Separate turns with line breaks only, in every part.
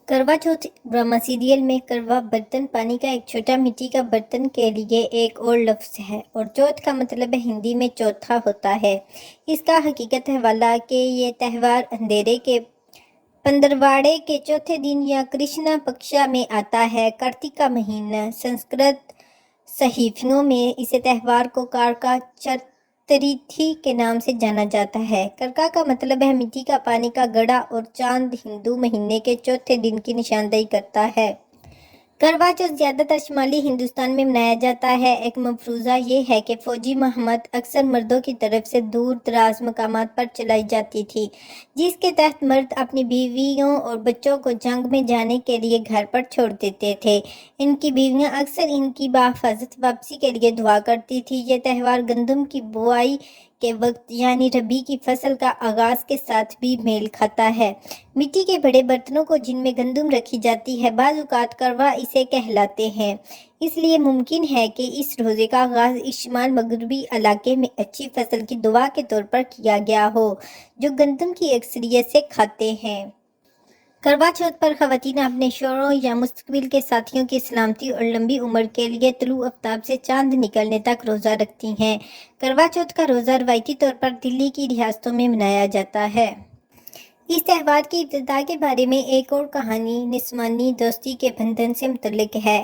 کروا چوتھ drama serial میں کروا برتن پانی کا ایک چھوٹا مٹی کا برتن کے لیے ایک اور لفظ ہے اور چوتھ کا مطلب ہندی میں چوتھا ہوتا ہے۔ اس کا حقیقت حوالہ کہ یہ تہوار اندھیرے کے پندرواڑے کے چوتھے دن یا کرشنا پکشا میں آتا ہے۔ کارتک کا مہینہ سنسکرت صحیفوں میں اسے تہوار کو کارکا چترتھی کے نام سے جانا جاتا ہے۔ کرکا کا مطلب ہے مٹی کا پانی کا گھڑا اور چاند ہندو مہینے کے چوتھے دن کی نشاندہی کرتا ہے۔ کروا چوتھ زیادہ تر شمالی ہندوستان میں منایا جاتا ہے۔ ایک مفروضہ یہ ہے کہ فوجی مہمت اکثر مردوں کی طرف سے دور دراز مقامات پر چلائی جاتی تھی، جس کے تحت مرد اپنی بیویوں اور بچوں کو جنگ میں جانے کے لیے گھر پر چھوڑ دیتے تھے۔ ان کی بیویاں اکثر ان کی بحفاظت واپسی کے لیے دعا کرتی تھیں۔ یہ تہوار گندم کی بوائی کے وقت یعنی ربی کی فصل کا آغاز کے ساتھ بھی میل کھاتا ہے۔ مٹی کے بڑے برتنوں کو جن میں گندم رکھی جاتی ہے بعض اوقات کروا اسے کہلاتے ہیں۔ اس لیے ممکن ہے کہ اس روزے کا آغاز اس شمال مغربی علاقے میں اچھی فصل کی دعا کے طور پر کیا گیا ہو، جو گندم کی اکثریت سے کھاتے ہیں۔ کروا چوتھ پر خواتین اپنے شوہروں یا مستقبل کے ساتھیوں کی سلامتی اور لمبی عمر کے لیے طلوع آفتاب سے چاند نکلنے تک روزہ رکھتی ہیں۔ کروا چوتھ کا روزہ روایتی طور پر دلی کی ریاستوں میں منایا جاتا ہے۔ اس تہوار کی ابتدا کے بارے میں ایک اور کہانی نسوانی دوستی کے بندھن سے متعلق ہے۔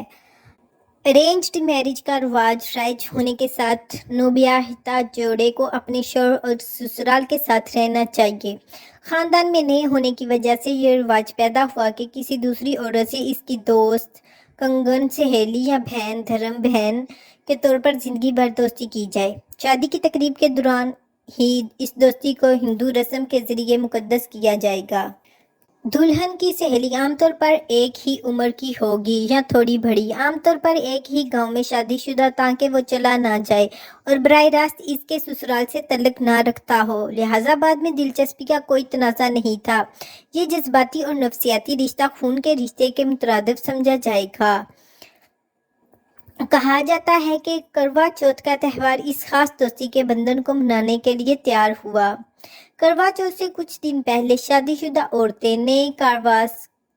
ارینجڈ میرج کا رواج رائج ہونے کے ساتھ نوبیاہتا جوڑے کو اپنے شوہر اور سسرال کے ساتھ رہنا چاہیے۔ خاندان میں نئے ہونے کی وجہ سے یہ رواج پیدا ہوا کہ کسی دوسری عورت سے اس کی دوست، کنگن سہیلی یا بہن دھرم بہن کے طور پر زندگی بھر دوستی کی جائے۔ شادی کی تقریب کے دوران ہی اس دوستی کو ہندو رسم کے ذریعے مقدس کیا جائے گا۔ دلہن کی سہیلی عام طور پر ایک ہی عمر کی ہوگی یا تھوڑی بڑی، عام طور پر ایک ہی گاؤں میں شادی شدہ تاکہ وہ چلا نہ جائے اور براہ راست اس کے سسرال سے تعلق نہ رکھتا ہو، لہٰذا بعد میں دلچسپی کا کوئی تنازع نہیں تھا۔ یہ جذباتی اور نفسیاتی رشتہ خون کے رشتے کے مترادف سمجھا جائے گا۔ کہا جاتا ہے کہ کروا چوتھ کا تہوار اس خاص دوستی کے بندھن کو منانے کے لیے تیار ہوا۔ کروا چوتھ سے کچھ دن پہلے شادی شدہ عورتیں نئے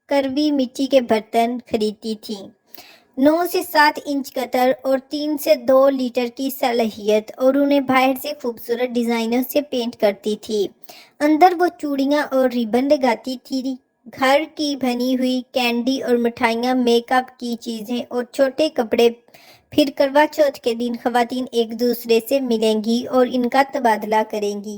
کروی مٹی کے برتن خریدتی تھیں۔ 9 سے 7 انچ قطر اور 3 سے 2 لیٹر کی صلاحیت اور انہیں باہر سے خوبصورت ڈیزائنوں سے پینٹ کرتی تھی۔ اندر وہ چوڑیاں اور ریبن لگاتی تھی۔ گھر کی بنی ہوئی کینڈی اور مٹھائیاں، میک اپ کی چیزیں اور چھوٹے کپڑے۔ پھر کروا چوتھ کے دن خواتین ایک دوسرے سے ملیں گی اور ان کا تبادلہ کریں گی۔